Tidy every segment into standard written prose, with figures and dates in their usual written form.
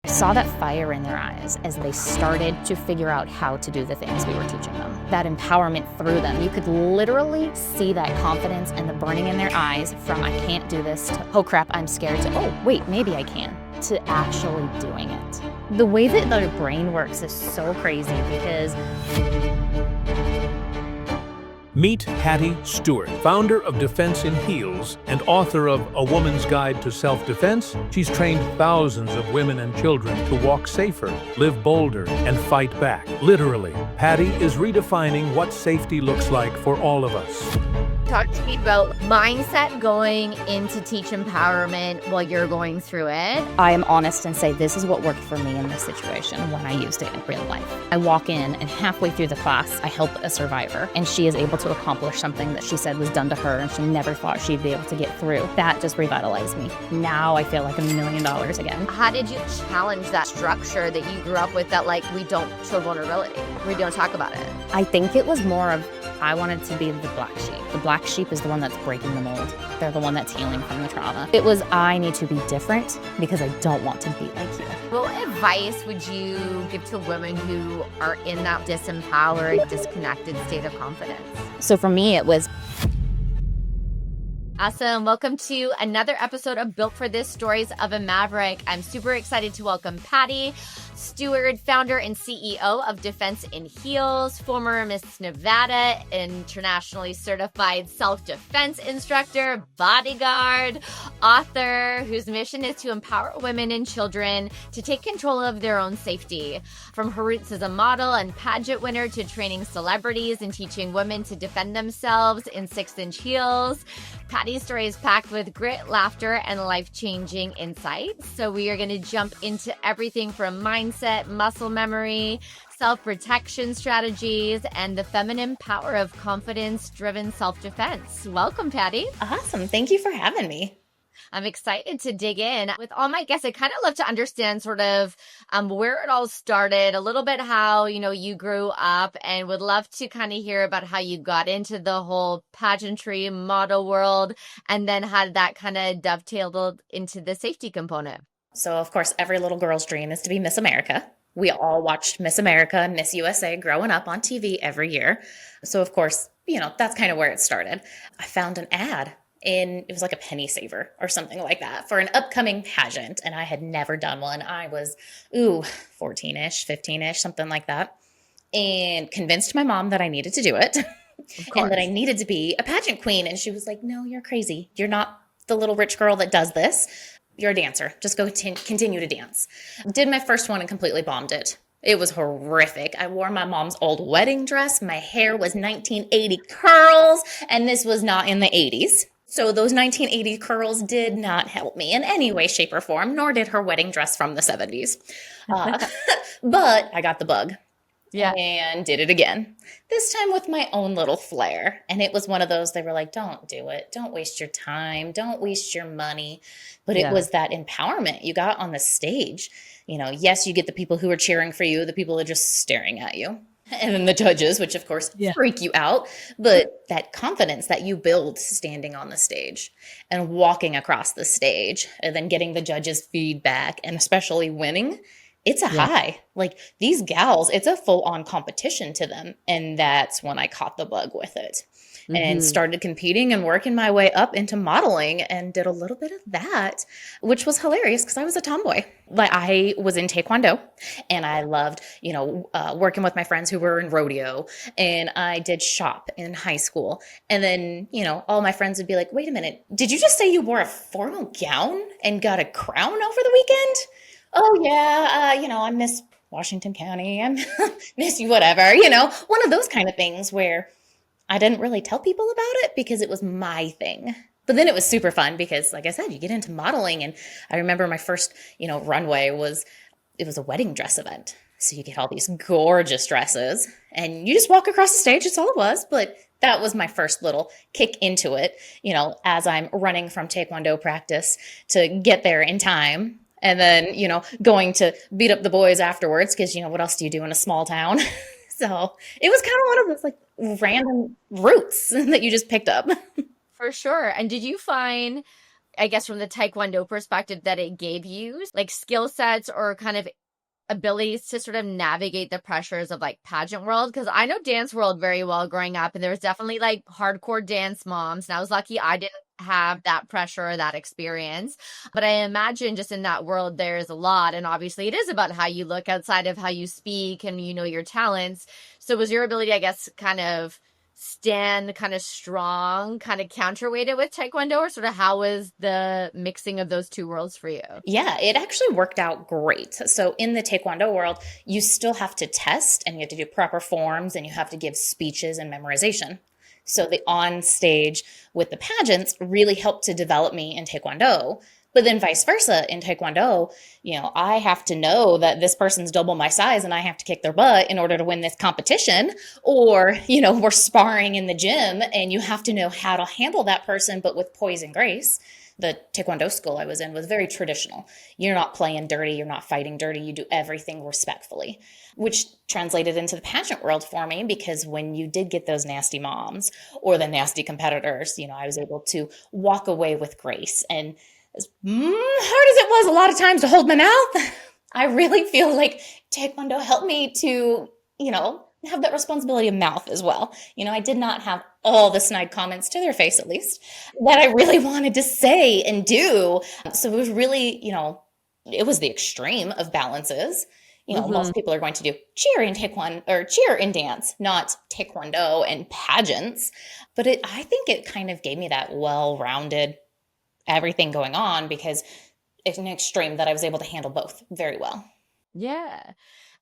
I saw that fire in their eyes as they started to figure out how to do the things we were teaching them. That empowerment through them. You could literally see that confidence and the burning in their eyes from I can't do this to oh crap, I'm scared to oh wait, maybe I can, to actually doing it. The way that their brain works is so crazy because Meet Patti Stewart, founder of Defense in Heels and author of A Woman's Guide to Self-Defense. She's trained thousands of women and children to walk safer, live bolder, and fight back. Literally, Patti is redefining what safety looks like for all of us. Talk to me about mindset going into teach empowerment while you're going through it. I am honest and say this is what worked for me in this situation when I used it in real life. I walk in and halfway through the class, I help a survivor and she is able to accomplish something that she said was done to her and she never thought she'd be able to get through. That just revitalized me. Now I feel like $1 million again. How did you challenge that structure that you grew up with that like we don't show vulnerability, we don't talk about it? I think it was more of I wanted to be the black sheep. The black sheep is the one that's breaking the mold. They're the one that's healing from the trauma. It was I need to be different because I don't want to be like you. What advice would you give to women who are in that disempowered, disconnected state of confidence? So for me, it was awesome. Welcome to another episode of Built for This Stories of a Maverick. I'm super excited to welcome Patti Stewart, founder and CEO of Defense in Heels, former Miss Nevada, internationally certified self-defense instructor, bodyguard, author, whose mission is to empower women and children to take control of their own safety. From her roots as a model and pageant winner to training celebrities and teaching women to defend themselves in 6-inch heels, Patti's story is packed with grit, laughter, and life-changing insights. So we are going to jump into everything from mindset, muscle memory, self-protection strategies, and the feminine power of confidence-driven self-defense. Welcome, Patti. awesome. Thank you for having me. I'm excited to dig in. With all my guests, I kind of love to understand sort of where it all started, a little bit how, you grew up, and would love to kind of hear about how you got into the whole pageantry model world and then how that kind of dovetailed into the safety component. So, of course, every little girl's dream is to be Miss America. We all watched Miss America and Miss USA growing up on TV every year. So, of course, that's kind of where it started. I found an ad it was like a penny saver or something like that for an upcoming pageant. And I had never done one. I was, 14-ish, 15-ish, something like that. And convinced my mom that I needed to do it and that I needed to be a pageant queen. And she was like, no, you're crazy. You're not the little rich girl that does this. You're a dancer. Just go continue to dance. Did my first one and completely bombed it. It was horrific. I wore my mom's old wedding dress. My hair was 1980 curls, and this was not in the 80s. So those 1980 curls did not help me in any way, shape, or form, nor did her wedding dress from the 70s. But I got the bug. Yeah. And did it again. This time with my own little flair. And it was one of those, they were like, don't do it. Don't waste your time. Don't waste your money. But it was that empowerment you got on the stage. Yes, you get the people who are cheering for you, the people who are just staring at you. And then the judges, which of course freak you out. But that confidence that you build standing on the stage and walking across the stage and then getting the judges' feedback and especially winning, it's a high. Like these gals, it's a full-on competition to them. And that's when I caught the bug with it and started competing and working my way up into modeling and did a little bit of that, which was hilarious because I was a tomboy. Like I was in Taekwondo and I loved, working with my friends who were in rodeo, and I did shop in high school. And then, all my friends would be like, wait a minute, did you just say you wore a formal gown and got a crown over the weekend? Oh yeah, I'm Miss Washington County, I'm Miss whatever, one of those kind of things where I didn't really tell people about it because it was my thing. But then it was super fun because, like I said, you get into modeling. And I remember my first, runway it was a wedding dress event. So you get all these gorgeous dresses and you just walk across the stage. That's all it was. But that was my first little kick into it, as I'm running from Taekwondo practice to get there in time. And then, going to beat up the boys afterwards because, what else do you do in a small town? So it was kind of one of those like random roots that you just picked up. For sure. And did you find I guess from the Taekwondo perspective that it gave you, like skill sets or kind of abilities to sort of navigate the pressures of like pageant world? Because I know dance world very well growing up, and there was definitely like hardcore dance moms, and I was lucky I didn't have that pressure or that experience. But I imagine just in that world there's a lot, and obviously it is about how you look outside of how you speak and your talents. So was your ability, I guess, kind of stand kind of strong, kind of counterweighted with Taekwondo, or sort of how was the mixing of those two worlds for you? Yeah, it actually worked out great. So in the Taekwondo world, you still have to test and you have to do proper forms and you have to give speeches and memorization. So the on stage with the pageants really helped to develop me in Taekwondo. But then vice versa in Taekwondo, I have to know that this person's double my size and I have to kick their butt in order to win this competition. Or, we're sparring in the gym and you have to know how to handle that person, but with poise and grace. The Taekwondo school I was in was very traditional. You're not playing dirty. You're not fighting dirty. You do everything respectfully, which translated into the pageant world for me, because when you did get those nasty moms or the nasty competitors, I was able to walk away with grace. And as hard as it was a lot of times to hold my mouth, I really feel like Taekwondo helped me to, have that responsibility of mouth as well. I did not have all the snide comments, to their face at least, that I really wanted to say and do. So it was really, it was the extreme of balances. Most people are going to do cheer in Taekwondo or cheer in dance, not Taekwondo and pageants. But I think it kind of gave me that well-rounded everything going on, because it's an extreme that I was able to handle both very well. Yeah.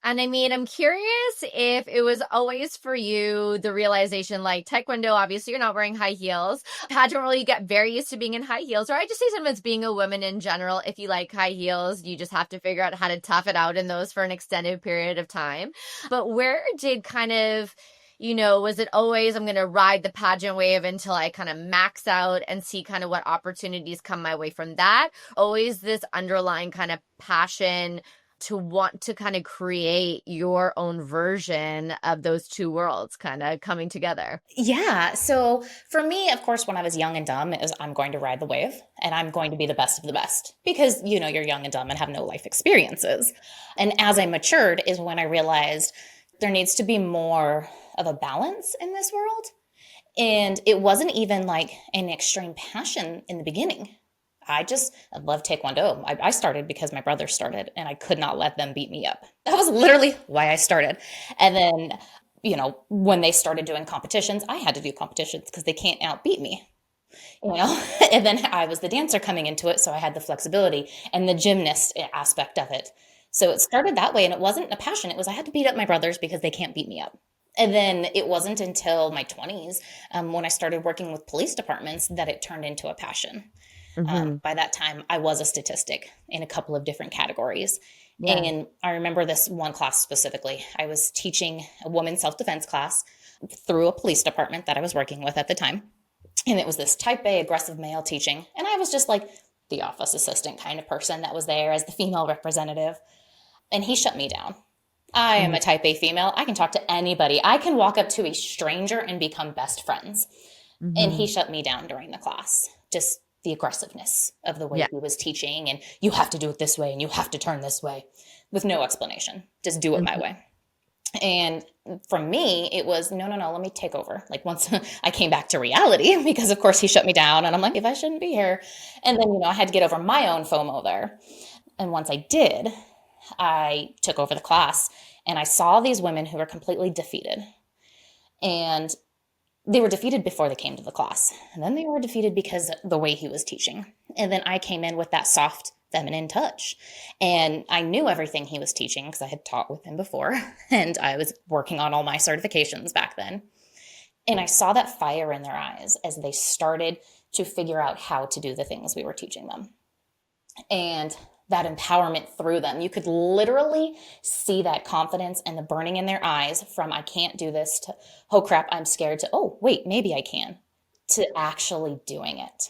And I mean, I'm curious if it was always for you the realization, like Taekwondo, obviously you're not wearing high heels. Pageant world, you get very used to being in high heels. Or I just say sometimes being a woman in general, if you like high heels, you just have to figure out how to tough it out in those for an extended period of time. But where did kind of, was it always, I'm going to ride the pageant wave until I kind of max out and see kind of what opportunities come my way from that? Always this underlying kind of passion to want to kind of create your own version of those two worlds kind of coming together? Yeah. So for me, of course, when I was young and dumb, it was, I'm going to ride the wave and I'm going to be the best of the best, because, you're young and dumb and have no life experiences. And as I matured is when I realized there needs to be more of a balance in this world. And it wasn't even like an extreme passion in the beginning. I love Taekwondo. I started because my brother started and I could not let them beat me up. That was literally why I started. And then, when they started doing competitions, I had to do competitions because they can't outbeat me, and then I was the dancer coming into it. So I had the flexibility and the gymnast aspect of it. So it started that way, and it wasn't a passion. It was, I had to beat up my brothers because they can't beat me up. And then it wasn't until my 20s, when I started working with police departments, that it turned into a passion. By that time, I was a statistic in a couple of different categories. Yeah. And I remember this one class specifically. I was teaching a women's self-defense class through a police department that I was working with at the time. And it was this type A aggressive male teaching. And I was just like the office assistant kind of person that was there as the female representative. And he shut me down. I am a type A female. I can talk to anybody. I can walk up to a stranger and become best friends. And he shut me down during the class. Just the aggressiveness of the way he was teaching, and you have to do it this way and you have to turn this way with no explanation. Just do it my way. And from me, it was, no, let me take over. Like once I came back to reality, because of course he shut me down and I'm like, if I shouldn't be here. And then, I had to get over my own FOMO there. And once I did, I took over the class and I saw these women who were completely defeated. And they were defeated before they came to the class. And then they were defeated because of the way he was teaching. And then I came in with that soft, feminine touch. And I knew everything he was teaching because I had taught with him before. And I was working on all my certifications back then. And I saw that fire in their eyes as they started to figure out how to do the things we were teaching them. And that empowerment through them. You could literally see that confidence and the burning in their eyes from, I can't do this, to, oh crap, I'm scared, to, oh, wait, maybe I can, to actually doing it.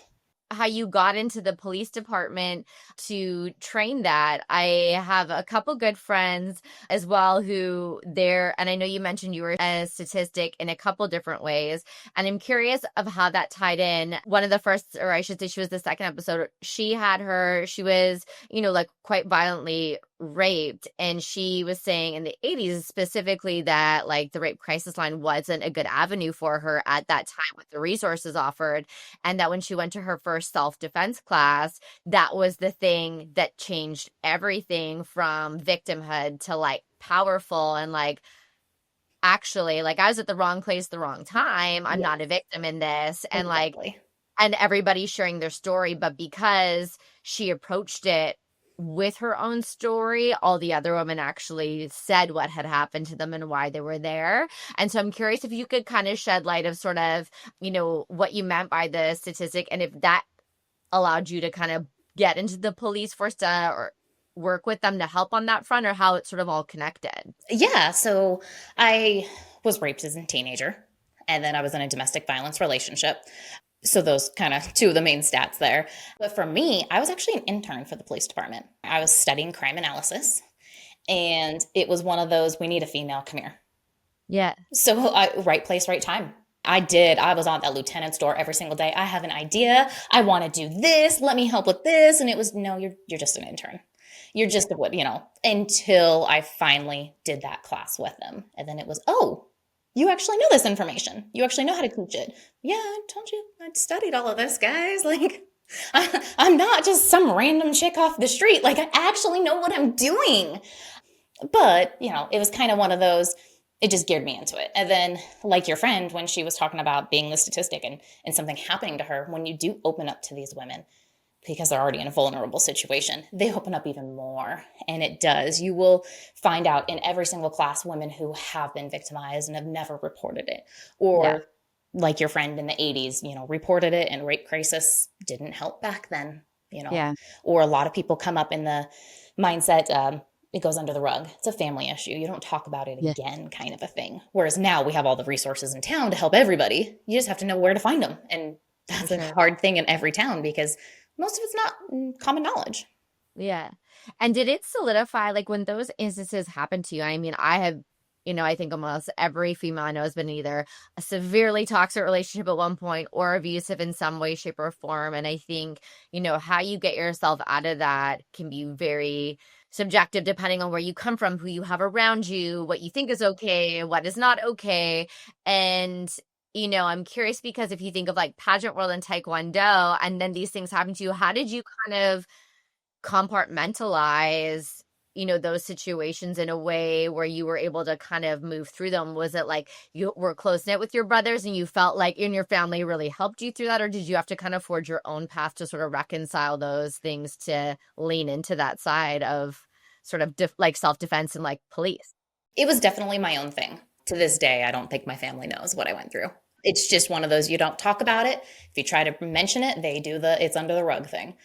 how you got into the police department to train that. I have a couple good friends as well who and I know you mentioned you were a statistic in a couple different ways, and I'm curious of how that tied in. One of the first, or I should say she was the second episode, she was, like quite violently raped, and she was saying in the 80s specifically that like the rape crisis line wasn't a good avenue for her at that time with the resources offered, and that when she went to her first self-defense class, that was the thing that changed everything from victimhood to like powerful and like, actually, like I was at the wrong place the wrong time. I'm not a victim in this. And Exactly. like, and everybody's sharing their story, but because she approached it with her own story, all the other women actually said what had happened to them and why they were there. And so I'm curious if you could kind of shed light of sort of, what you meant by the statistic, and if that allowed you to kind of get into the police force to, or work with them to help on that front, or how it's sort of all connected. Yeah. So I was raped as a teenager, and then I was in a domestic violence relationship. So those kind of two of the main stats there. But for me, I was actually an intern for the police department. I was studying crime analysis, and it was one of those, we need a female, come here. Yeah. So right place, right time. I was on that lieutenant's door every single day. I have an idea. I want to do this. Let me help with this. And it was, no, you're just an intern. You're just what, until I finally did that class with them. And then it was, oh, you actually know this information. You actually know how to teach it. Yeah, I told you I'd studied all of this, guys. Like, I'm not just some random chick off the street. Like, I actually know what I'm doing. But, it was kind of one of those, it just geared me into it. And then, like your friend, when she was talking about being the statistic and something happening to her, when you do open up to these women, because they're already in a vulnerable situation, they open up even more. And it does. You will find out in every single class women who have been victimized and have never reported it. Or like your friend in the 80s, reported it, and rape crisis didn't help back then, Yeah. Or a lot of people come up in the mindset, it goes under the rug. It's a family issue. You don't talk about it again, kind of a thing. Whereas now we have all the resources in town to help everybody. You just have to know where to find them. And that's a hard thing in every town because most of it's not common knowledge. Yeah. And did it solidify, like when those instances happened to you? I mean, I have, I think almost every female I know has been either a severely toxic relationship at one point or abusive in some way, shape, or form. And I think, how you get yourself out of that can be very subjective depending on where you come from, who you have around you, what you think is okay, what is not okay. And I'm curious because if you think of like pageant world and Taekwondo, and then these things happen to you, how did you kind of compartmentalize, those situations in a way where you were able to kind of move through them? Was it like you were close knit with your brothers and you felt like in your family really helped you through that? Or did you have to kind of forge your own path to sort of reconcile those things to lean into that side of sort of like self-defense and like police? It was definitely my own thing. To this day, I don't think my family knows what I went through. It's just one of those, you don't talk about it. If you try to mention it, they do it's under the rug thing.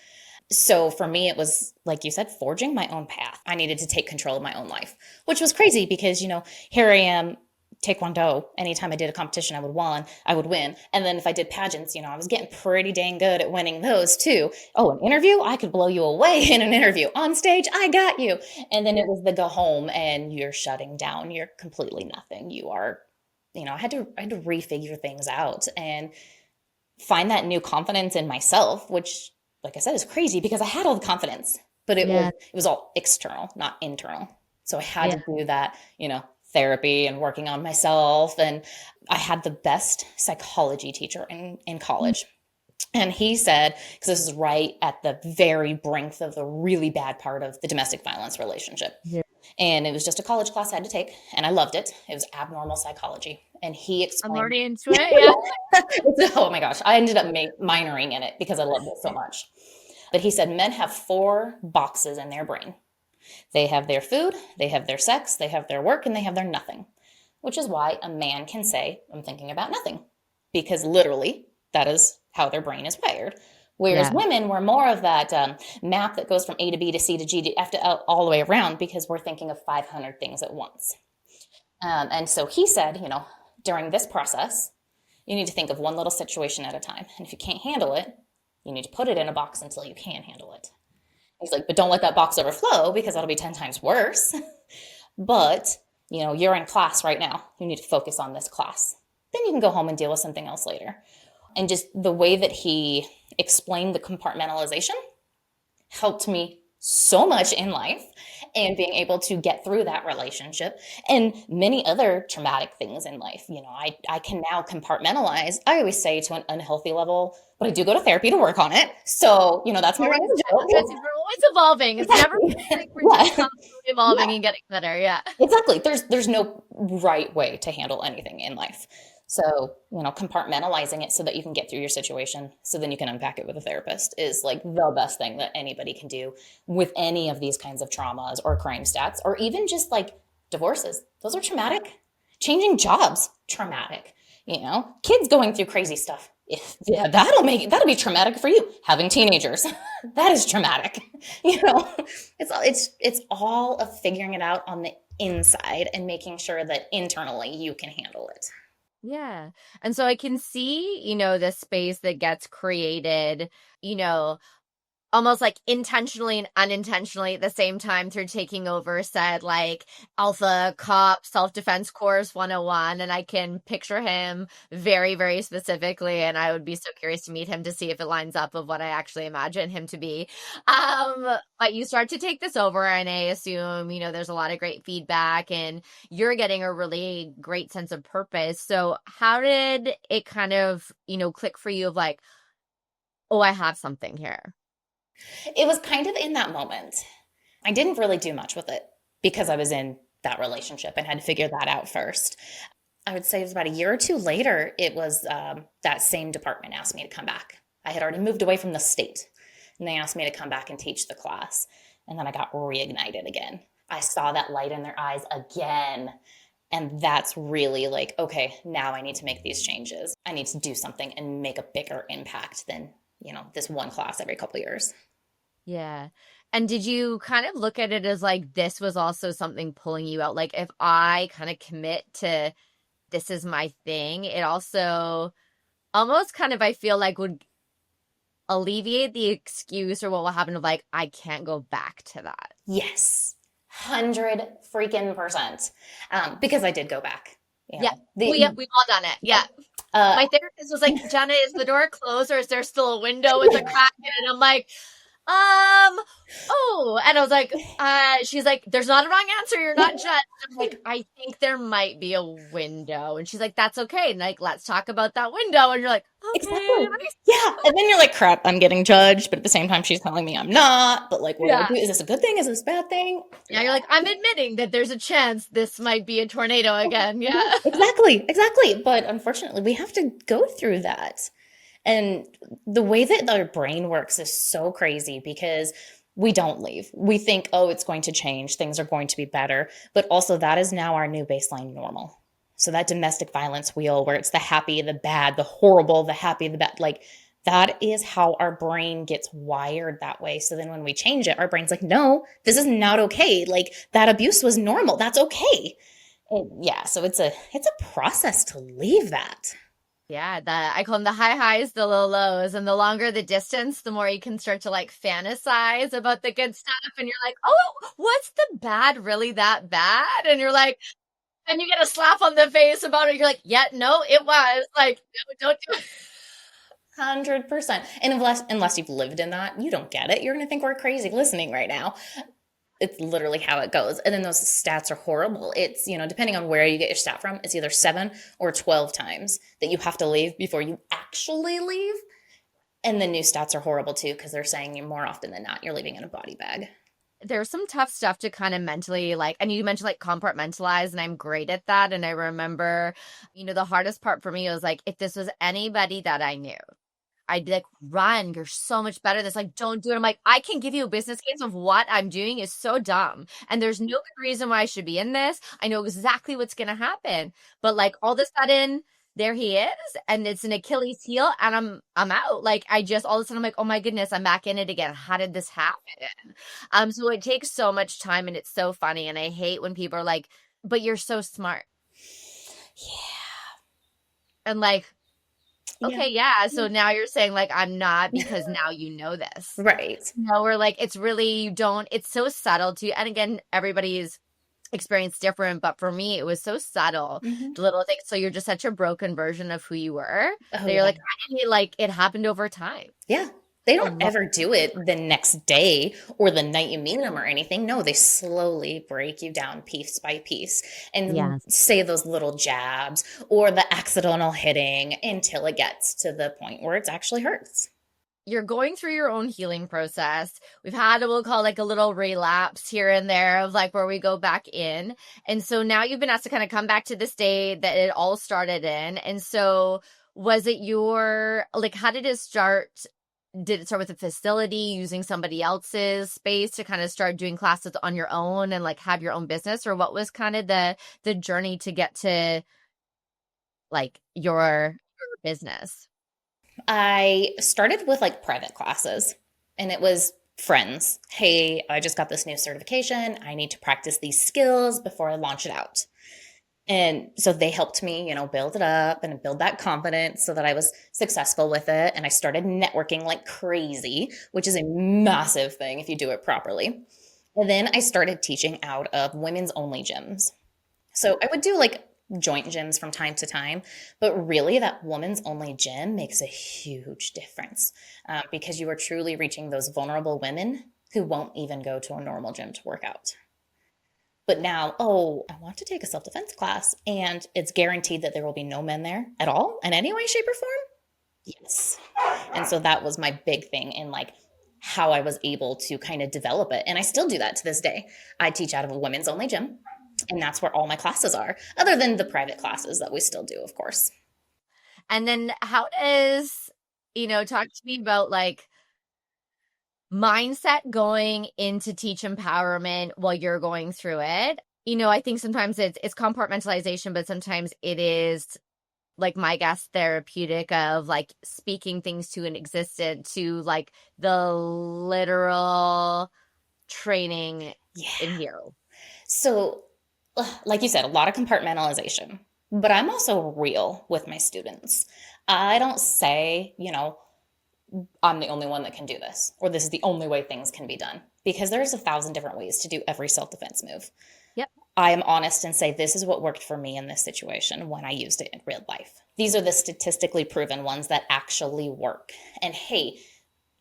So for me, it was, like you said, forging my own path. I needed to take control of my own life, which was crazy because, here I am, Taekwondo. Anytime I did a competition, I would win. And then if I did pageants, I was getting pretty dang good at winning those too. Oh, an interview? I could blow you away in an interview. On stage, I got you. And then it was the go home and you're shutting down. You're completely nothing. You are, I had to refigure things out and find that new confidence in myself, which, like I said, is crazy because I had all the confidence, but it was all external, not internal. So I had to do that, therapy and working on myself. And I had the best psychology teacher in college. And he said, because this is right at the very brink of the really bad part of the domestic violence relationship. Yeah. And it was just a college class I had to take, and I loved it. It was abnormal psychology. And he explained— I'm already into it, yeah. Oh my gosh. I ended up minoring in it because I loved it so much. But he said men have 4 boxes in their brain. They have their food, they have their sex, they have their work, and they have their nothing. Which is why a man can say, I'm thinking about nothing. Because literally, that is how their brain is wired. Whereas women were more of that map that goes from A to B to C to G to F to L, all the way around, because we're thinking of 500 things at once. And so he said, during this process, you need to think of one little situation at a time. And if you can't handle it, You need to put it in a box until you can handle it. He's like, but don't let that box overflow because that'll be 10 times worse. But, you're in class right now. You need to focus on this class. Then you can go home and deal with something else later. And just the way that he explained the compartmentalization helped me so much in life and being able to get through that relationship and many other traumatic things in life. I can now compartmentalize. I always say to an unhealthy level, but I do go to therapy to work on it. So, that's my range. We're always evolving. It's never like we're just constantly evolving and getting better. Yeah. Exactly. There's no right way to handle anything in life. So, compartmentalizing it so that you can get through your situation so then you can unpack it with a therapist is like the best thing that anybody can do with any of these kinds of traumas or crime stats, or even just like divorces. Those are traumatic. Changing jobs, traumatic. Kids going through crazy stuff. That'll be traumatic for you. Having teenagers, that is traumatic. It's all of figuring it out on the inside and making sure that internally you can handle it. Yeah. And so I can see, the space that gets created, almost like intentionally and unintentionally at the same time through taking over said like Alpha Cop Self-Defense Course 101. And I can picture him very, very specifically. And I would be so curious to meet him to see if it lines up with what I actually imagine him to be. But you start to take this over and I assume, there's a lot of great feedback and you're getting a really great sense of purpose. So how did it kind of, click for you of like, oh, I have something here? It was kind of in that moment. I didn't really do much with it because I was in that relationship and had to figure that out first. I would say it was about a year or two later, it was that same department asked me to come back. I had already moved away from the state and they asked me to come back and teach the class. And then I got reignited again. I saw that light in their eyes again. And that's really like, okay, now I need to make these changes. I need to do something and make a bigger impact than, this one class every couple of years. Yeah. And did you kind of look at it as like this was also something pulling you out? Like if I kind of commit to this is my thing, it also almost kind of I feel like would alleviate the excuse or what will happen of like I can't go back to that. Yes. 100% because I did go back. Yeah. We've all done it. Yeah. My therapist was like, Jenna, is the door closed or is there still a window with a crack in it? And I'm like, and I was like, she's like, there's not a wrong answer. You're not judged. I'm like, I think there might be a window. And she's like, that's okay. And like, let's talk about that window. And you're like, okay. Exactly. Yeah. And then you're like, crap, I'm getting judged. But at the same time, she's telling me I'm not. But like, what do I do? Is this a good thing? Is this a bad thing? Yeah. You're like, I'm admitting that there's a chance this might be a tornado again. Yeah. Exactly. But unfortunately, we have to go through that. And the way that our brain works is so crazy because we don't leave. We think, oh, it's going to change. Things are going to be better. But also that is now our new baseline normal. So that domestic violence wheel where it's the happy, the bad, the horrible, the happy, the bad, like that is how our brain gets wired that way. So then when we change it, our brain's like, no, this is not okay. Like that abuse was normal. That's okay. And yeah. So it's a process to leave that. Yeah, I call them the high highs, the low lows, and the longer the distance, the more you can start to like fantasize about the good stuff. And you're like, oh, what's the bad really that bad? And you're like, and you get a slap on the face about it. You're like, yeah, no, it was like, no, don't do it. 100%. And unless you've lived in that, you don't get it. You're going to think we're crazy listening right now. It's literally how it goes. And then those stats are horrible. It's, depending on where you get your stat from, it's either 7 or 12 times that you have to leave before you actually leave. And the new stats are horrible too, because they're saying you more often than not, you're leaving in a body bag. There's some tough stuff to kind of mentally and you mentioned like compartmentalize, and I'm great at that. And I remember, the hardest part for me was like, if this was anybody that I knew, I'd be like, run, you're so much better. This like, don't do it. I'm like, I can give you a business case of what I'm doing is so dumb. And there's no good reason why I should be in this. I know exactly what's going to happen. But like all of a sudden, there he is. And it's an Achilles heel and I'm out. Like I just, all of a sudden I'm like, oh my goodness, I'm back in it again. How did this happen? So it takes so much time and it's so funny. And I hate when people are like, but you're so smart. Yeah. And like, Okay, yeah. So now you're saying like I'm not because now you know this. Right. No, we're like it's really you don't. It's so subtle too. And again, everybody's experience different, but for me, it was so subtle, Mm-hmm. the little things. So you're just such a broken version of who you were Oh, that you're yeah. like, like it happened over time. Yeah. They I don't love ever do it the next day or the night you meet them or anything. No, they slowly break you down piece by piece and Yes. say those little jabs or the accidental hitting until it gets to the point where it actually hurts. You're going through your own healing process. We've had we'll call like a little relapse here and there of like where we go back in. And so now you've been asked to kind of come back to this day that it all started in. And so was it your like how did it start? Did it start with a facility using somebody else's space to kind of start doing classes on your own and like have your own business, or what was kind of the journey to get to like your business? I started with like private classes and it was friends. Hey, I just got this new certification. I need to practice these skills before I launch it out. And so they helped me, build it up and build that confidence so that I was successful with it. And I started networking like crazy, which is a massive thing if you do it properly. And then I started teaching out of women's only gyms. So I would do like joint gyms from time to time, but really that woman's only gym makes a huge difference because you are truly reaching those vulnerable women who won't even go to a normal gym to work out. But now, I want to take a self-defense class and it's guaranteed that there will be no men there at all in any way, shape, or form. Yes. And so that was my big thing in like how I was able to kind of develop it. And I still do that to this day. I teach out of a women's only gym and that's where all my classes are, other than the private classes that we still do, of course. And then how does, talk to me about like mindset going into teach empowerment while you're going through it. I think sometimes it's compartmentalization, but sometimes it is like my guess therapeutic of like speaking things to an existent to like the literal training in here. So like you said, a lot of compartmentalization, but I'm also real with my students. I don't say, I'm the only one that can do this, or this is the only way things can be done, because there's 1,000 different ways to do every self-defense move. Yep. I am honest and say, this is what worked for me in this situation when I used it in real life. These are the statistically proven ones that actually work. And hey,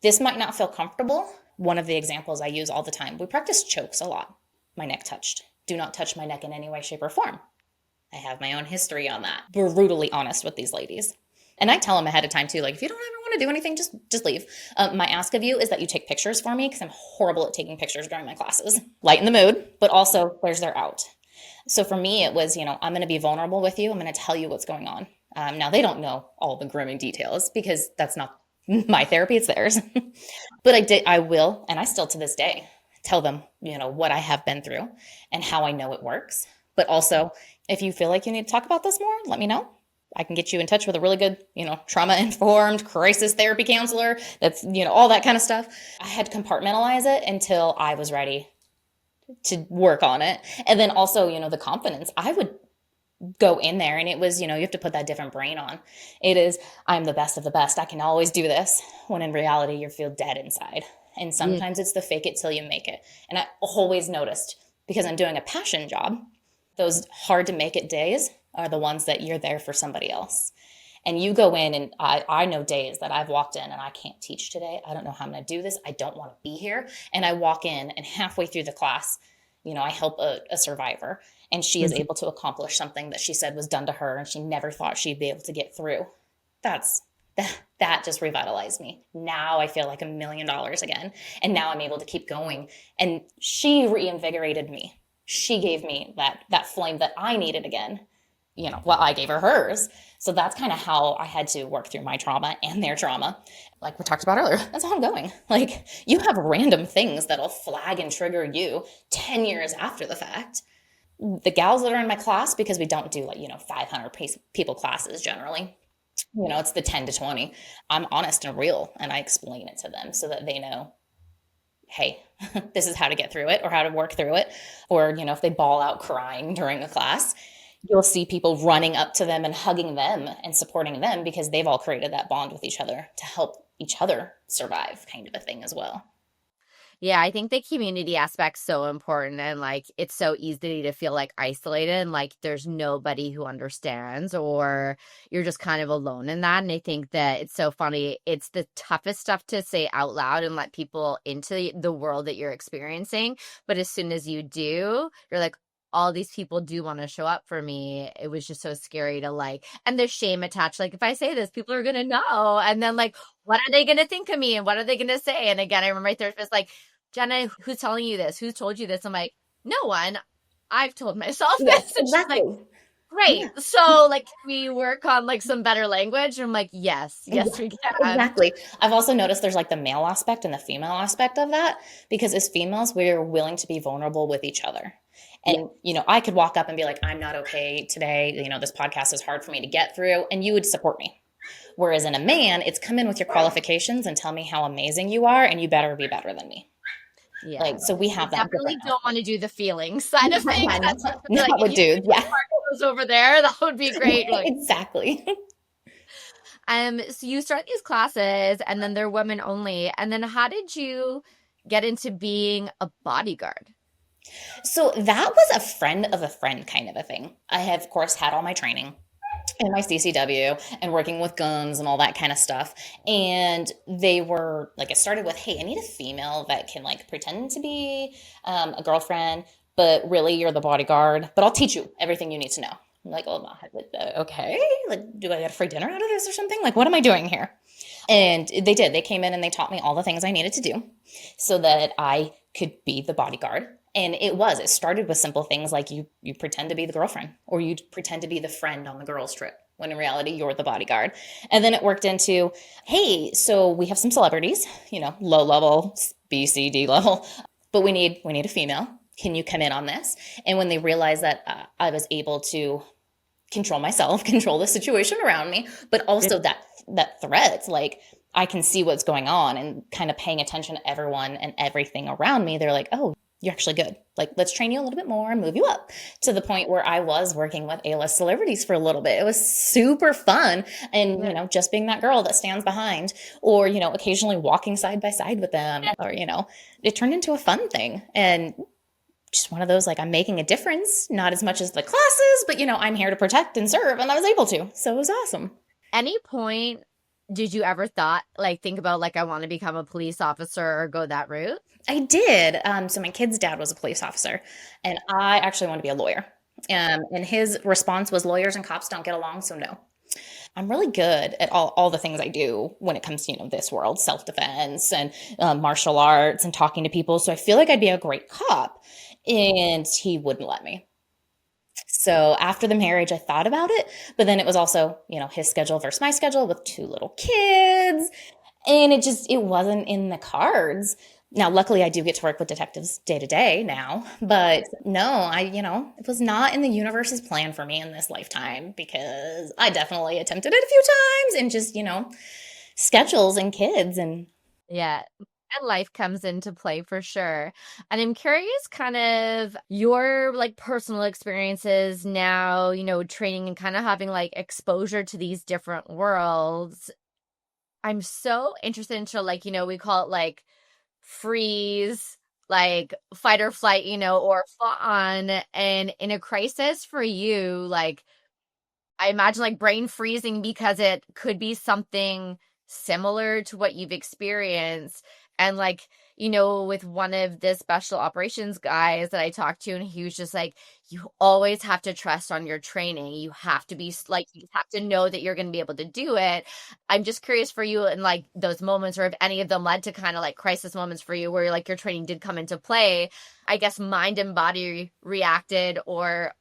this might not feel comfortable. One of the examples I use all the time, we practice chokes a lot. My neck touched. Do not touch my neck in any way, shape, or form. I have my own history on that. Brutally honest with these ladies. And I tell them ahead of time too, like, if you don't ever want to do anything, just leave. My ask of you is that you take pictures for me because I'm horrible at taking pictures during my classes. Lighten the mood, but also where's their out. So for me, it was, I'm going to be vulnerable with you. I'm going to tell you what's going on. Now they don't know all the grooming details because that's not my therapy, it's theirs. But I will, and I still to this day tell them, what I have been through and how I know it works. But also, if you feel like you need to talk about this more, let me know. I can get you in touch with a really good, trauma-informed crisis therapy counselor. That's, all that kind of stuff. I had to compartmentalize it until I was ready to work on it. And then also, the confidence. I would go in there and it was, you have to put that different brain on. It is, I'm the best of the best. I can always do this. When in reality, you feel dead inside. And sometimes it's the fake it till you make it. And I always noticed, because I'm doing a passion job, those hard to make it days are the ones that you're there for somebody else. And you go in and I know days that I've walked in and I can't teach today. I don't know how I'm going to do this. I don't want to be here. And I walk in and halfway through the class, I help a survivor and she is able to accomplish something that she said was done to her and she never thought she'd be able to get through. That just revitalized me. Now I feel like $1 million again. And now I'm able to keep going. And she reinvigorated me. She gave me that flame that I needed again. I gave her hers. So that's kind of how I had to work through my trauma and their trauma. Like we talked about earlier, that's ongoing. Like you have random things that'll flag and trigger you 10 years after the fact. The gals that are in my class, because we don't do 500 people classes generally, it's the 10 to 20. I'm honest and real and I explain it to them so that they know, hey, this is how to get through it or how to work through it. Or, if they bawl out crying during a class, you'll see people running up to them and hugging them and supporting them because they've all created that bond with each other to help each other survive, kind of a thing as well. Yeah, I think the community aspect's so important, and like it's so easy to feel like isolated and like there's nobody who understands, or you're just kind of alone in that. And I think that it's so funny. It's the toughest stuff to say out loud and let people into the world that you're experiencing. But as soon as you do, you're like, all these people do want to show up for me. It was just so scary to like, and there's shame attached. Like, if I say this, people are going to know. And then like, what are they going to think of me? And what are they going to say? And again, I remember my therapist like, Jenna, who's telling you this? Who's told you this? I'm like, no one. I've told myself this. Yes, And she's exactly. like, great. So like, we work on like some better language. And I'm like, yes, we can. Exactly. I've also noticed there's like the male aspect and the female aspect of that, because as females, we're willing to be vulnerable with each other. And, you know, I could walk up and be like, I'm not okay today. You know, this podcast is hard for me to get through, and you would support me. Whereas in a man, it's come in with your qualifications and tell me how amazing you are, and you better be better than me. Yeah. Like, so we have that. Definitely don't want to do the feelings side of things. That's Not like, with dudes. Yeah. Goes over there, that would be great. Like, Exactly. So you start these classes and then they're women only. And then how did you get into being a bodyguard? So that was a friend of a friend kind of a thing. I have, of course, had all my training in my CCW and working with guns and all that kind of stuff. And they were like, it started with, hey, I need a female that can like pretend to be a girlfriend, but really you're the bodyguard, but I'll teach you everything you need to know. I'm like, oh, okay. Like, do I get a free dinner out of this or something? Like, what am I doing here? And they did. They came in and they taught me all the things I needed to do so that I could be the bodyguard. And it started with simple things like you pretend to be the girlfriend, or you pretend to be the friend on the girls' trip, when in reality you're the bodyguard. And then it worked into, hey, so we have some celebrities, you know, low level, B, C, D level, but we need a female. Can you come in on this? And when they realized that I was able to control myself, control the situation around me, but also that threat, like I can see what's going on and kind of paying attention to everyone and everything around me, they're like, oh, you're actually good. Like, let's train you a little bit more and move you up, to the point where I was working with A-list celebrities for a little bit. It was super fun. And, you know, just being that girl that stands behind, or, you know, occasionally walking side by side with them, or, you know, it turned into a fun thing. And just one of those, like, I'm making a difference, not as much as the classes, but, you know, I'm here to protect and serve. And I was able to. So it was awesome. Any point did you ever think about, like, I want to become a police officer or go that route? I did. So my kid's dad was a police officer, and I actually want to be a lawyer. And his response was, lawyers and cops don't get along, so no. I'm really good at all the things I do when it comes to, you know, this world, self-defense and martial arts and talking to people. So I feel like I'd be a great cop. And he wouldn't let me. So after the marriage, I thought about it, but then it was also, you know, his schedule versus my schedule with 2 little kids. And it wasn't in the cards. Now, luckily, I do get to work with detectives day to day now, but no, it was not in the universe's plan for me in this lifetime, because I definitely attempted it a few times, and just, you know, schedules and kids and. Yeah. And life comes into play for sure. And I'm curious kind of your like personal experiences now, you know, training and kind of having like exposure to these different worlds. I'm so interested into, like, you know, we call it like freeze, like fight or flight, you know, or fawn. And in a crisis for you, like, I imagine like brain freezing, because it could be something similar to what you've experienced. And like, you know, with one of the special operations guys that I talked to, and he was just like, you always have to trust on your training. You have to be like, you have to know that you're going to be able to do it. I'm just curious for you, and like those moments, or if any of them led to kind of like crisis moments for you where like your training did come into play, I guess mind and body reacted, or.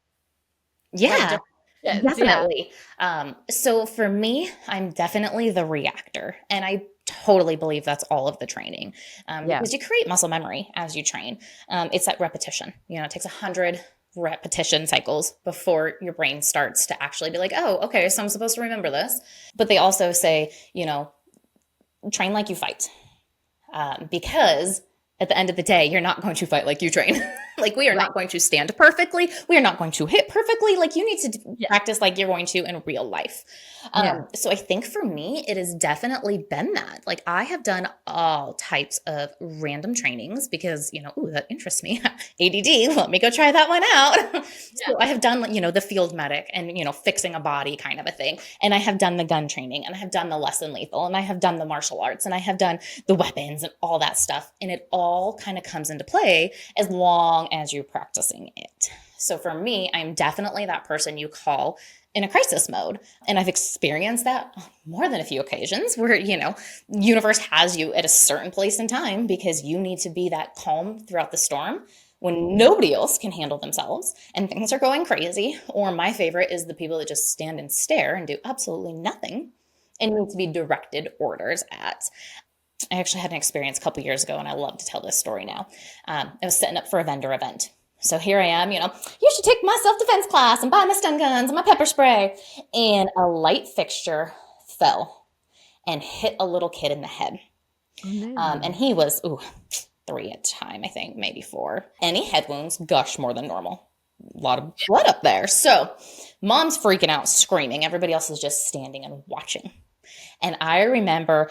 Yeah. Definitely. Yeah. So for me, I'm definitely the reactor, and I totally believe that's all of the training, because you create muscle memory as you train. It's that repetition. You know, it takes 100 repetition cycles before your brain starts to actually be like, oh, okay, so I'm supposed to remember this. But they also say, you know, train like you fight, because at the end of the day, you're not going to fight like you train. Like, we are not going to stand perfectly. We are not going to hit perfectly. Like, you need to practice like you're going to in real life. So I think for me, it has definitely been that. Like, I have done all types of random trainings because, ooh, that interests me. ADD, let me go try that one out. So I have done, the field medic and, fixing a body kind of a thing. And I have done the gun training, and I have done the less than lethal, and I have done the martial arts, and I have done the weapons and all that stuff. And it all kind of comes into play as long as you're practicing it. So for me, I'm definitely that person you call in a crisis mode. And I've experienced that more than a few occasions where, universe has you at a certain place in time because you need to be that calm throughout the storm when nobody else can handle themselves and things are going crazy. Or my favorite is the people that just stand and stare and do absolutely nothing and need to be directed orders at. I actually had an experience a couple years ago, and I love to tell this story now. I was setting up for a vendor event. So here I am, you should take my self-defense class and buy my stun guns and my pepper spray. And a light fixture fell and hit a little kid in the head. Oh, no. And he was, 3 at the time, I think, maybe 4. Any head wounds gush more than normal. A lot of blood up there. So mom's freaking out, screaming. Everybody else is just standing and watching. And I remember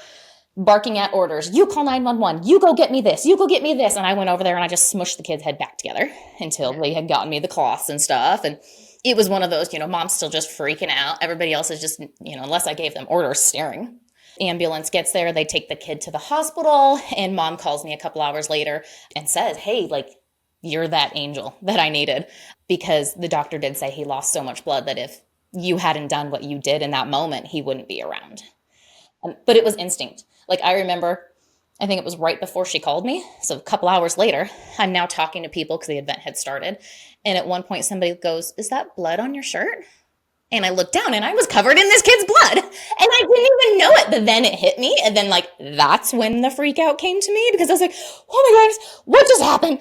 barking at orders. You call 911. You go get me this. You go get me this. And I went over there and I just smushed the kid's head back together until they had gotten me the cloths and stuff. And it was one of those, mom's still just freaking out. Everybody else is just, unless I gave them orders, staring. Ambulance gets there. They take the kid to the hospital. And mom calls me a couple hours later and says, hey, like, you're that angel that I needed, because the doctor did say he lost so much blood that if you hadn't done what you did in that moment, he wouldn't be around. But it was instinct. Like, I remember, I think it was right before she called me. So a couple hours later, I'm now talking to people because the event had started. And at one point somebody goes, is that blood on your shirt? And I looked down and I was covered in this kid's blood. And I didn't even know it. But then it hit me. And then that's when the freak out came to me, because I was like, oh my gosh, what just happened?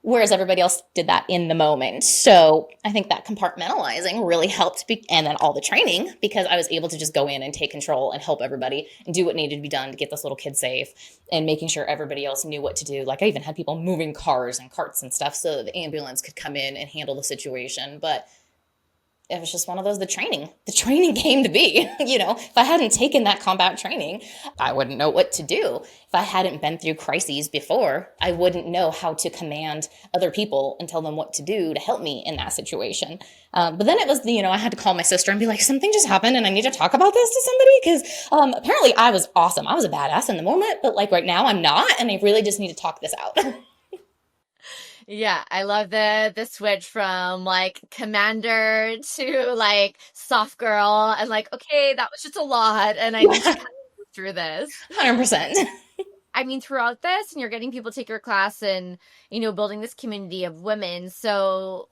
Whereas everybody else did that in the moment. So I think that compartmentalizing really helped. And then all the training, because I was able to just go in and take control and help everybody and do what needed to be done to get this little kid safe, and making sure everybody else knew what to do. Like, I even had people moving cars and carts and stuff so that the ambulance could come in and handle the situation. But it was just one of those, the training came to be. If I hadn't taken that combat training, I wouldn't know what to do. If I hadn't been through crises before, I wouldn't know how to command other people and tell them what to do to help me in that situation. But then it was I had to call my sister and be like, something just happened and I need to talk about this to somebody, because apparently I was awesome. I was a badass in the moment, but right now I'm not, and I really just need to talk this out. Yeah, I love the switch from commander to soft girl, and okay, that was just a lot, and I need to kind of move through this. 100%. I mean, throughout this, and you're getting people to take your class, and building this community of women. So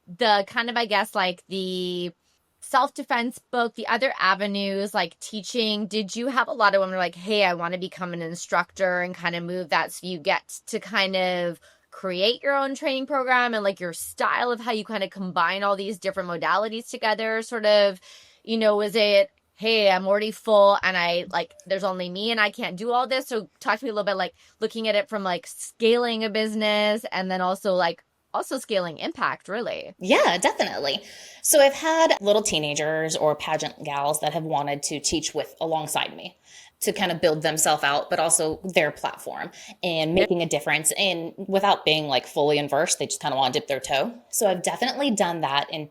the kind of, I guess, the self-defense book, the other avenues like teaching, did you have a lot of women who were like, hey, I want to become an instructor, and kind of move that so you get to kind of create your own training program and your style of how you kind of combine all these different modalities together? Sort of, is it, hey, I'm already full and I there's only me and I can't do all this? So talk to me a little bit, looking at it from scaling a business, and then also also scaling impact, really. Yeah, definitely. So I've had little teenagers or pageant gals that have wanted to teach alongside me, to kind of build themselves out, but also their platform and making a difference. And without being fully immersed, they just kind of want to dip their toe. So I've definitely done that and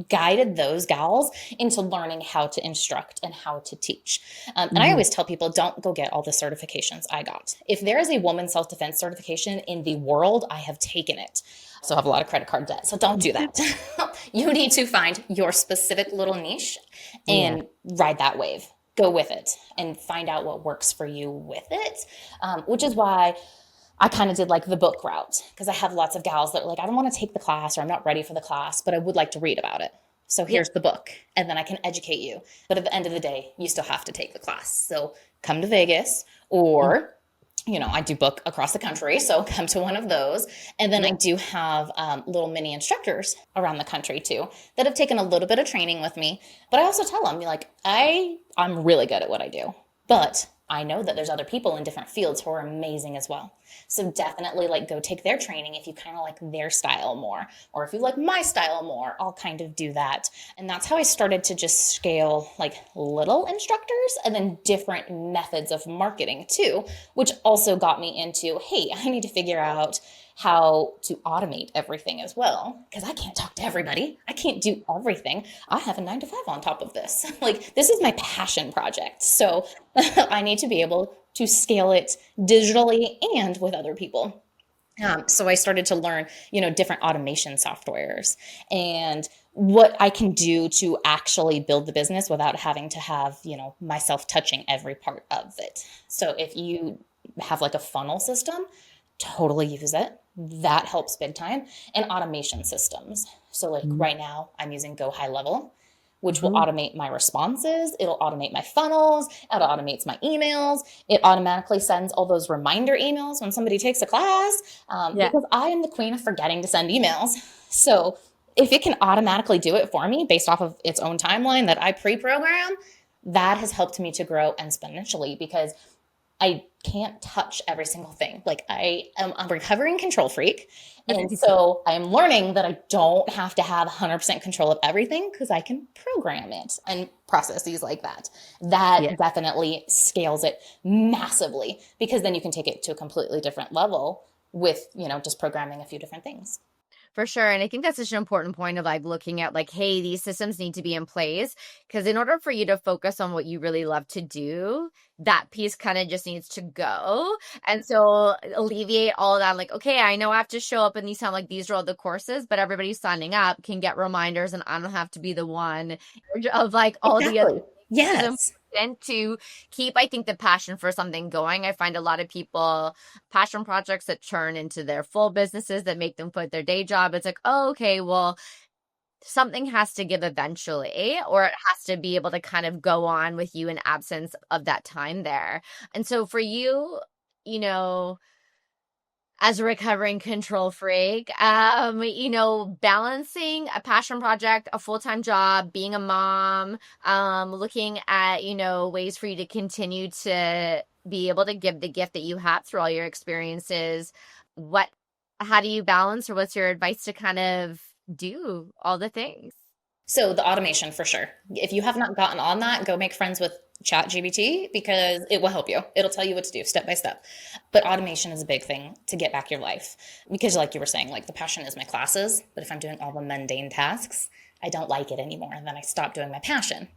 guided those gals into learning how to instruct and how to teach. And I always tell people, don't go get all the certifications I got. If there is a woman self-defense certification in the world, I have taken it. So I have a lot of credit card debt. So don't do that. You need to find your specific little niche and ride that wave. Go with it and find out what works for you with it, which is why I kind of did the book route, because I have lots of gals that are I don't want to take the class, or I'm not ready for the class, but I would like to read about it. So here's the book, and then I can educate you. But at the end of the day, you still have to take the class. So come to Vegas, or I do book across the country, so come to one of those. And then I do have little mini instructors around the country too that have taken a little bit of training with me. But I also tell them, I'm really good at what I do, but I know that there's other people in different fields who are amazing as well. So definitely like go take their training if you kind of like their style more, or if you like my style more, I'll kind of do that. And that's how I started to just scale like little instructors and then different methods of marketing too, which also got me into, hey, I need to figure out how to automate everything as well, because I can't talk to everybody. I can't do everything. I have a 9 to 5 on top of this. Like, this is my passion project. So I need to be able to scale it digitally and with other people. So I started to learn, different automation softwares and what I can do to actually build the business without having to have, myself touching every part of it. So if you have like a funnel system, totally use it. That helps big time. And automation systems. So like right now I'm using Go High Level, which will automate my responses. It'll automate my funnels. It automates my emails. It automatically sends all those reminder emails when somebody takes a class, because I am the queen of forgetting to send emails. So if it can automatically do it for me based off of its own timeline that I pre-program, that has helped me to grow exponentially, because I can't touch every single thing. Like, I am a recovering control freak. And so I am learning that I don't have to have 100% control of everything, because I can program it and processes like that. That definitely scales it massively, because then you can take it to a completely different level with, just programming a few different things. For sure. And I think that's such an important point of like looking at like, hey, these systems need to be in place, because in order for you to focus on what you really love to do, that piece kind of just needs to go. And so alleviate all of that. Like, okay, I know I have to show up and these sound like these are all the courses, but everybody signing up can get reminders and I don't have to be the one of like all the other. Yes. And to keep, I think, the passion for something going. I find a lot of people, passion projects that turn into their full businesses that make them quit their day job. It's like, oh, okay, well, something has to give eventually, or it has to be able to kind of go on with you in absence of that time there. And so for you, as a recovering control freak, balancing a passion project, a full-time job, being a mom, looking at, ways for you to continue to be able to give the gift that you have through all your experiences. How do you balance, or what's your advice to kind of do all the things? So the automation, for sure. If you have not gotten on that, go make friends with ChatGPT, because it will help you. It'll tell you what to do step by step. But automation is a big thing to get back your life, because like you were saying, like the passion is my classes, but if I'm doing all the mundane tasks, I don't like it anymore. And then I stop doing my passion.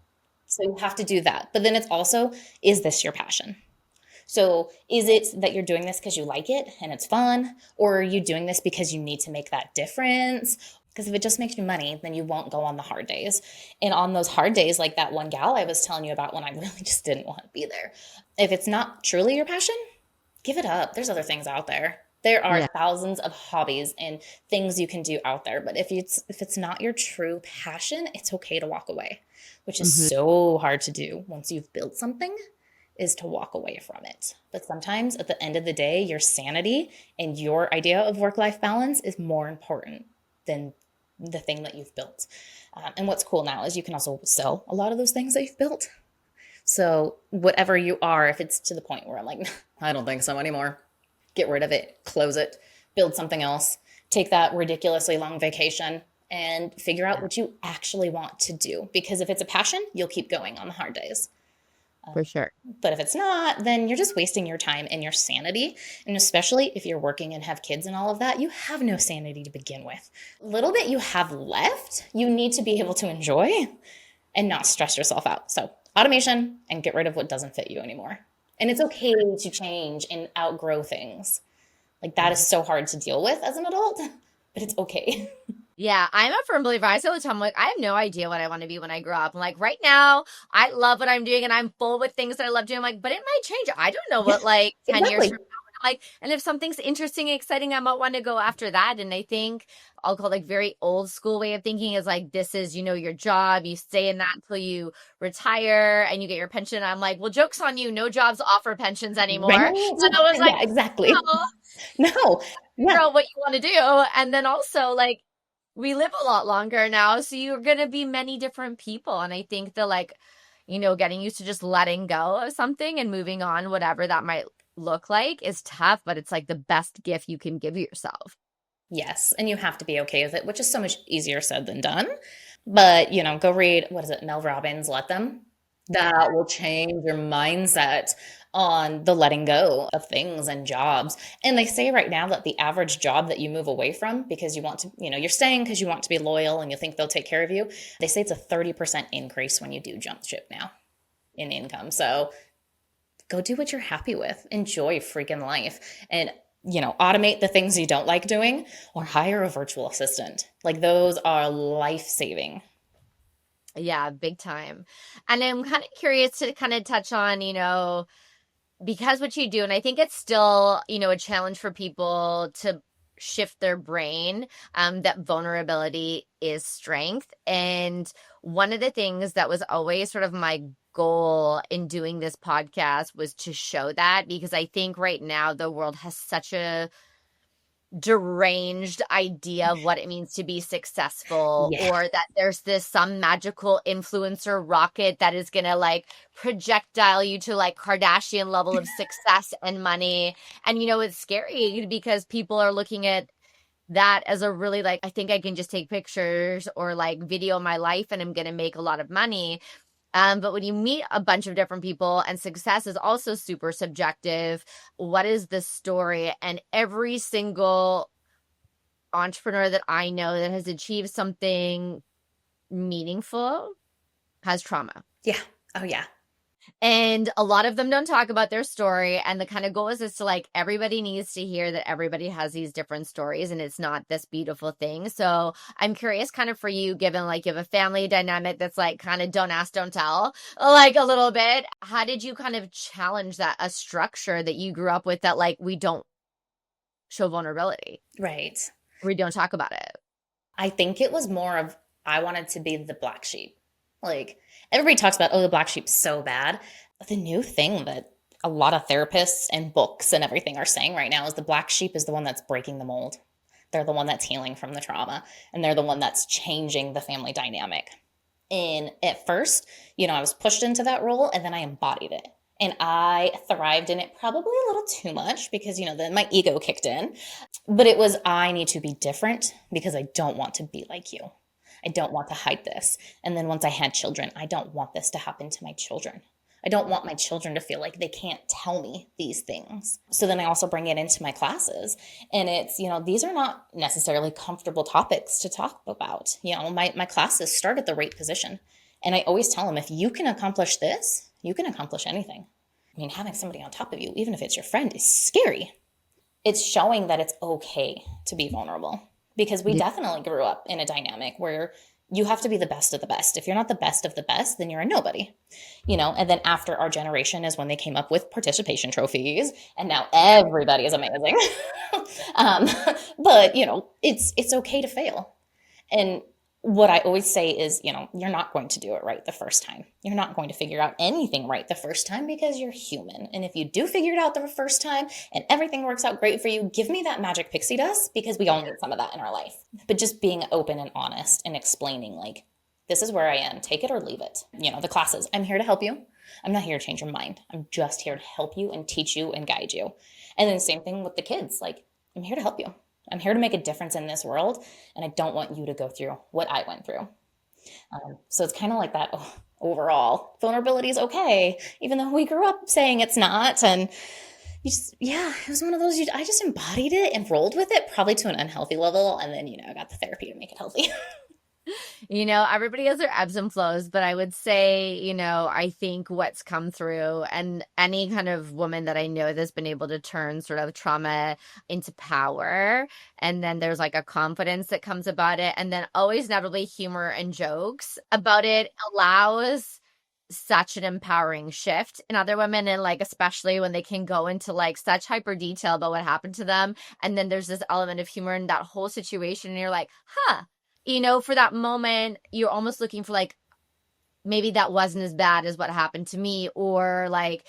So you have to do that. But then it's also, is this your passion? So is it that you're doing this because you like it and it's fun, or are you doing this because you need to make that difference? Because if it just makes you money, then you won't go on the hard days. And on those hard days, like that one gal I was telling you about when I really just didn't want to be there, if it's not truly your passion, give it up. There's other things out there. There are thousands of hobbies and things you can do out there. But if it's not your true passion, it's okay to walk away, which is so hard to do once you've built something, is to walk away from it. But sometimes at the end of the day, your sanity and your idea of work-life balance is more important than the thing that you've built. And what's cool now is you can also sell a lot of those things that you've built. So whatever you are, if it's to the point where I'm like, I don't think so anymore, get rid of it, close it, build something else, take that ridiculously long vacation and figure out what you actually want to do. Because if it's a passion, you'll keep going on the hard days. For sure. But if it's not, then you're just wasting your time and your sanity. And especially if you're working and have kids and all of that, you have no sanity to begin with. A little bit you have left, you need to be able to enjoy and not stress yourself out. So automation, and get rid of what doesn't fit you anymore. And it's okay to change and outgrow things. Like, that is so hard to deal with as an adult, but it's okay. Yeah, I'm a firm believer. I say all the time, I'm like, I have no idea what I want to be when I grow up. I'm like, right now, I love what I'm doing and I'm full with things that I love doing. I'm like, but it might change. I don't know what 10 years from now. Like, and if something's interesting and exciting, I might want to go after that. And I think I'll call it like very old school way of thinking is like, this is, your job. You stay in that until you retire and you get your pension. I'm like, well, joke's on you. No jobs offer pensions anymore. Right? So I was like, exactly. No. Figure out what you want to do. And then also like, we live a lot longer now, so you're going to be many different people. And I think that getting used to just letting go of something and moving on, whatever that might look like is tough, but it's like the best gift you can give yourself. Yes. And you have to be okay with it, which is so much easier said than done. But, go read, what is it, Mel Robbins, Let Them? That will change your mindset on the letting go of things and jobs. And they say right now that the average job that you move away from because you want to, you're staying because you want to be loyal and you think they'll take care of you. They say it's a 30% increase when you do jump ship now in income. So go do what you're happy with. Enjoy freaking life. And automate the things you don't like doing or hire a virtual assistant. Like those are life-saving. Yeah, big time. And I'm kind of curious to kind of touch on, because what you do, and I think it's still, a challenge for people to shift their brain, that vulnerability is strength. And one of the things that was always sort of my goal in doing this podcast was to show that, because I think right now the world has such a deranged idea of what it means to be successful, or that there's some magical influencer rocket that is gonna like projectile you to like Kardashian level of success and money. And it's scary because people are looking at that as a really like, I think I can just take pictures or like video my life and I'm gonna make a lot of money. But when you meet a bunch of different people, and success is also super subjective, what is the story? And every single entrepreneur that I know that has achieved something meaningful has trauma. Yeah. Oh, yeah. And a lot of them don't talk about their story. And the kind of goal is to like, everybody needs to hear that everybody has these different stories and it's not this beautiful thing. So I'm curious kind of for you, given like you have a family dynamic that's like kind of don't ask, don't tell, like a little bit. How did you kind of challenge that, a structure that you grew up with that like we don't show vulnerability? Right. We don't talk about it. I think it was more of, I wanted to be the black sheep. Like everybody talks about, oh, the black sheep's so bad. The new thing that a lot of therapists and books and everything are saying right now is the black sheep is the one that's breaking the mold. They're the one that's healing from the trauma, and they're the one that's changing the family dynamic. And at first, I was pushed into that role, and then I embodied it. And I thrived in it probably a little too much because, then my ego kicked in. But it was, I need to be different because I don't want to be like you. I don't want to hide this. And then once I had children, I don't want this to happen to my children. I don't want my children to feel like they can't tell me these things. So then I also bring it into my classes. And it's, these are not necessarily comfortable topics to talk about. My classes start at the right position. And I always tell them, if you can accomplish this, you can accomplish anything. I mean, having somebody on top of you, even if it's your friend, is scary. It's showing that it's okay to be vulnerable. Because we definitely grew up in a dynamic where you have to be the best of the best. If you're not the best of the best, then you're a nobody, and then after our generation is when they came up with participation trophies, and now everybody is amazing. But, it's okay to fail. And what I always say is, you're not going to do it right the first time. You're not going to figure out anything right the first time because you're human. And if you do figure it out the first time and everything works out great for you, give me that magic pixie dust because we all need some of that in our life. But just being open and honest and explaining like, this is where I am, take it or leave it. The classes, I'm here to help you. I'm not here to change your mind. I'm just here to help you and teach you and guide you. And then same thing with the kids. Like, I'm here to help you. I'm here to make a difference in this world, and I don't want you to go through what I went through. So it's kind of like that overall. Vulnerability is okay, even though we grew up saying it's not. And it was one of those, I just embodied it and rolled with it, probably to an unhealthy level. And then, I got the therapy to make it healthy. Everybody has their ebbs and flows, but I would say, I think what's come through, and any kind of woman that I know that's been able to turn sort of trauma into power, and then there's like a confidence that comes about it, and then always inevitably humor and jokes about it allows such an empowering shift in other women. And like, especially when they can go into like such hyper detail about what happened to them. And then there's this element of humor in that whole situation. And you're like, for that moment, you're almost looking for like, maybe that wasn't as bad as what happened to me, or like,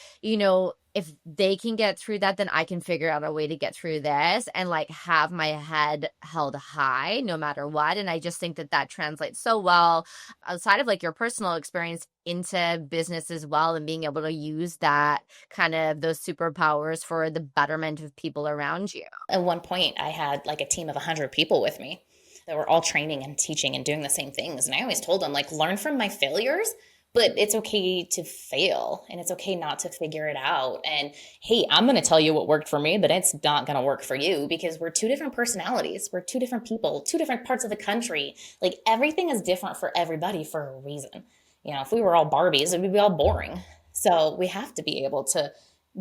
if they can get through that, then I can figure out a way to get through this and like have my head held high no matter what. And I just think that that translates so well outside of like your personal experience into business as well, and being able to use that kind of those superpowers for the betterment of people around you. At one point, I had like a team of 100 people with me that were all training and teaching and doing the same things. And I always told them, like, learn from my failures, but it's okay to fail and it's okay not to figure it out. And hey, I'm going to tell you what worked for me, but it's not going to work for you because we're two different personalities. We're two different people, two different parts of the country. Like everything is different for everybody for a reason. You know, if we were all Barbies, it would be all boring. So we have to be able to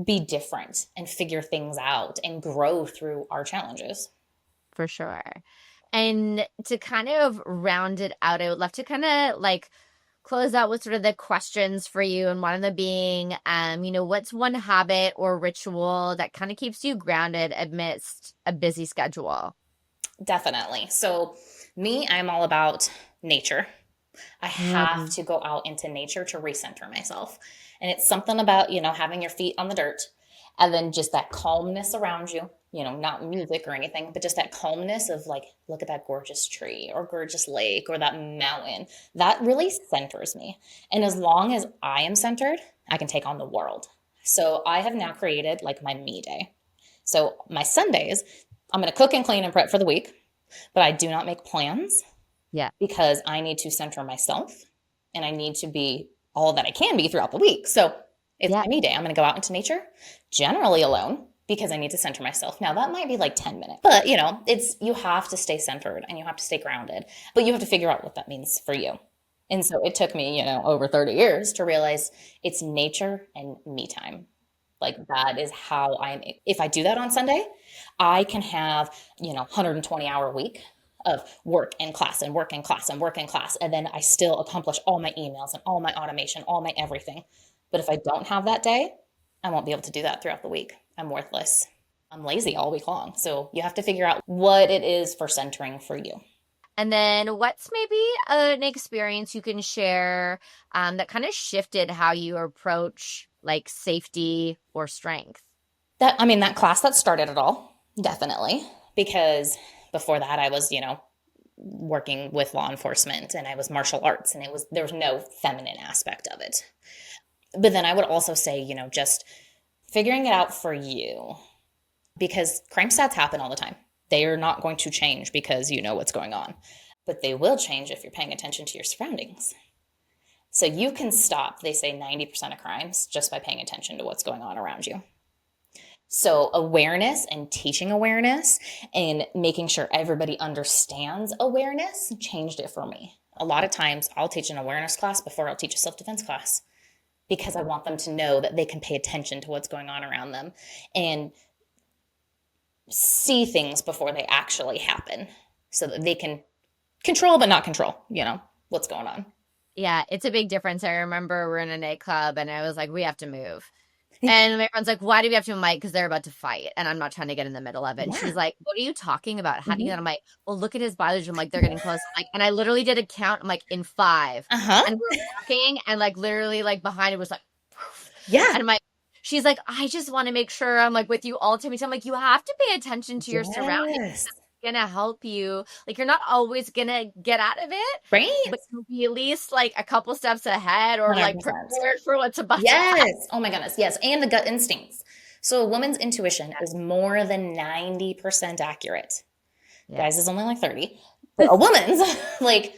be different and figure things out and grow through our challenges. For sure. And to kind of round it out, I would love to kind of like close out with sort of the questions for you, and one of them being, what's one habit or ritual that kind of keeps you grounded amidst a busy schedule? Definitely. So me, I'm all about nature. I have to go out into nature to recenter myself. And it's something about, having your feet on the dirt and then just that calmness around you, not music or anything, but just that calmness of like, look at that gorgeous tree or gorgeous lake or that mountain. That really centers me. And as long as I am centered, I can take on the world. So I have now created like my me day. So my Sundays, I'm going to cook and clean and prep for the week, but I do not make plans. Yeah. Because I need to center myself and I need to be all that I can be throughout the week. So it's my me day. I'm going to go out into nature, generally alone, because I need to center myself. Now that might be like 10 minutes, but you have to stay centered and you have to stay grounded, but you have to figure out what that means for you. And so it took me, over 30 years to realize it's nature and me time. Like that is how if I do that on Sunday, I can have, 120-hour week of work and class and work and class and work and class. And then I still accomplish all my emails and all my automation, all my everything. But if I don't have that day, I won't be able to do that throughout the week. I'm worthless. I'm lazy all week long. So you have to figure out what it is for centering for you. And then what's maybe an experience you can share that kind of shifted how you approach like safety or strength? That class that started it all, definitely. Because before that, I was, working with law enforcement and I was martial arts and there was no feminine aspect of it. But then I would also say, just figuring it out for you, because crime stats happen all the time. They are not going to change because you know what's going on, but they will change if you're paying attention to your surroundings. So you can stop, they say 90% of crimes just by paying attention to what's going on around you. So awareness and teaching awareness and making sure everybody understands awareness changed it for me. A lot of times I'll teach an awareness class before I'll teach a self-defense class because I want them to know that they can pay attention to what's going on around them and see things before they actually happen so that they can control but not control, what's going on. Yeah, it's a big difference. I remember we're in a nightclub and I was like, we have to move. And my friend's like, why do we have to move? Because they're about to fight and I'm not trying to get in the middle of it. And she's like, what are you talking about? How do you get? I'm like, well, look at his body language. I'm like, they're getting close. And I literally did a count. I'm like, in 5. And we're walking and like literally like behind it was like, poof. Yeah. And I'm like, she's like, I just want to make sure I'm like with you all the time. So I'm like, you have to pay attention to your surroundings. Gonna help you. Like you're not always gonna get out of it, right? But you'll be at least like a couple steps ahead or 100%. Like prepared for what's about to happen. Yes. Oh my goodness. Yes. And the gut instincts. So a woman's intuition is more than 90% accurate. Yeah. Guys is only like 30. But a woman's like,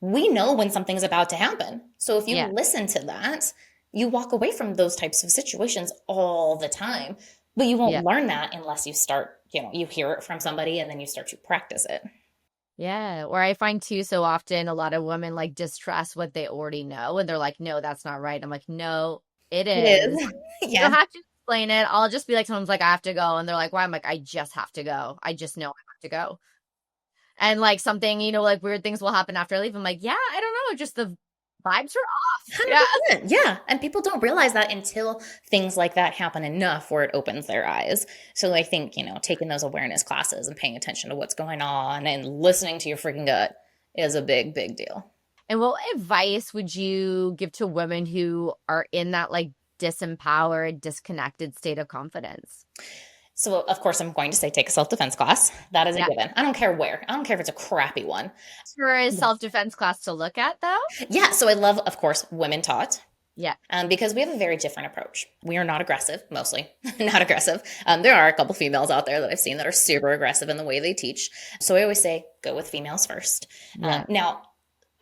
we know when something's about to happen. So if you listen to that, you walk away from those types of situations all the time. But you won't learn that unless you start, you hear it from somebody and then you start to practice it. Yeah. Or I find too, so often a lot of women like distrust what they already know. And they're like, no, that's not right. I'm like, no, it is. You don't have to explain it. I'll just be like, someone's like, I have to go. And they're like, why? I'm like, I just have to go. I just know I have to go. And like something, like weird things will happen after I leave. I'm like, yeah, I don't know. Just the vibes are off. Yeah. And people don't realize that until things like that happen enough where it opens their eyes. So I think, taking those awareness classes and paying attention to what's going on and listening to your freaking gut is a big, big deal. And what advice would you give to women who are in that like disempowered, disconnected state of confidence? So, of course, I'm going to say take a self-defense class. That is a Yeah. given. I don't care where. I don't care if it's a crappy one. For a self-defense class to look at, though? Yeah. So I love, of course, women taught. Yeah. Because we have a very different approach. We are not aggressive, mostly not aggressive. There are a couple females out there that I've seen that are super aggressive in the way they teach. So I always say, go with females first. Yeah. Now,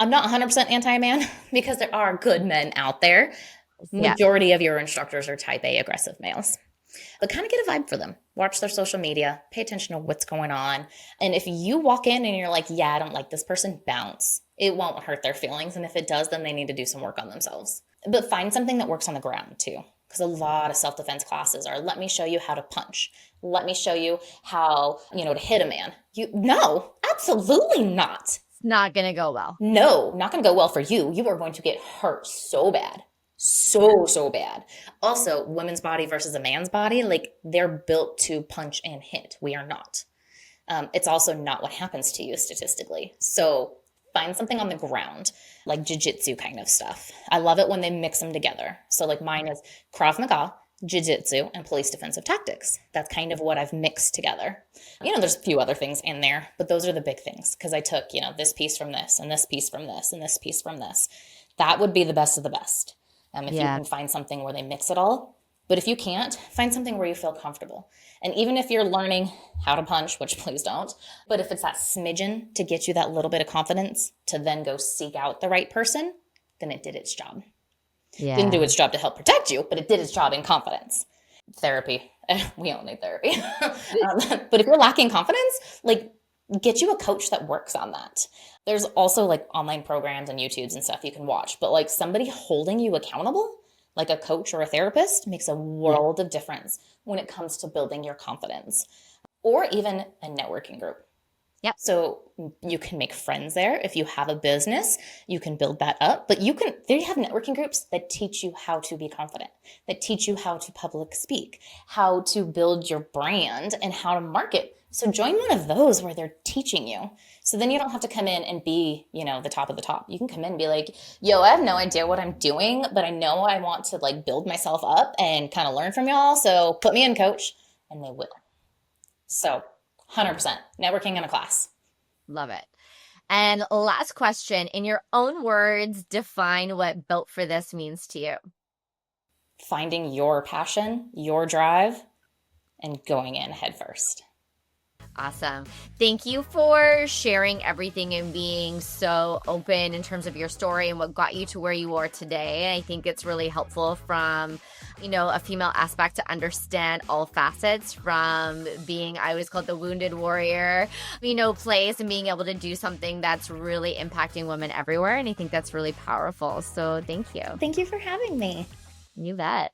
I'm not 100% anti-man because there are good men out there. Majority of your instructors are type A aggressive males. But kind of get a vibe for them. Watch their social media. Pay attention to what's going on. And if you walk in and you're like, yeah, I don't like this person, bounce. It won't hurt their feelings. And if it does, then they need to do some work on themselves. But find something that works on the ground too. Because a lot of self-defense classes are, let me show you how to punch. Let me show you how, to hit a man. No, absolutely not. Not going to go well. No, not going to go well for you. You are going to get hurt so bad. So bad. Also, women's body versus a man's body, like they're built to punch and hit. We are not. It's also not what happens to you statistically. So find something on the ground, like jiu-jitsu kind of stuff. I love it when they mix them together. So like mine is Krav Maga, jiu-jitsu, and police defensive tactics. That's kind of what I've mixed together. There's a few other things in there, but those are the big things because I took, this piece from this and this piece from this and this piece from this. That would be the best of the best. If you can find something where they mix it all. But if you can't, find something where you feel comfortable. And even if you're learning how to punch, which please don't, but if it's that smidgen to get you that little bit of confidence to then go seek out the right person, then it did its job. Yeah. Didn't do its job to help protect you, but it did its job in confidence. Therapy. We all need therapy. But if you're lacking confidence, get you a coach that works on that. There's also online programs and YouTubes and stuff you can watch, but somebody holding you accountable, like a coach or a therapist, makes a world of difference when it comes to building your confidence. Or even a networking group. Yep. So you can make friends there. If you have a business, you can build that up, but they have networking groups that teach you how to be confident, that teach you how to public speak, how to build your brand and how to market. So join one of those where they're teaching you. So then you don't have to come in and be, the top of the top. You can come in and be like, yo, I have no idea what I'm doing, but I know I want to build myself up and kind of learn from y'all. So put me in, coach. And they will. So 100% networking in a class. Love it. And last question, in your own words, define what built for this means to you. Finding your passion, your drive, and going in head first. Awesome. Thank you for sharing everything and being so open in terms of your story and what got you to where you are today. I think it's really helpful from, a female aspect to understand all facets from being, I always call it the wounded warrior, place and being able to do something that's really impacting women everywhere. And I think that's really powerful. So thank you. Thank you for having me. You bet.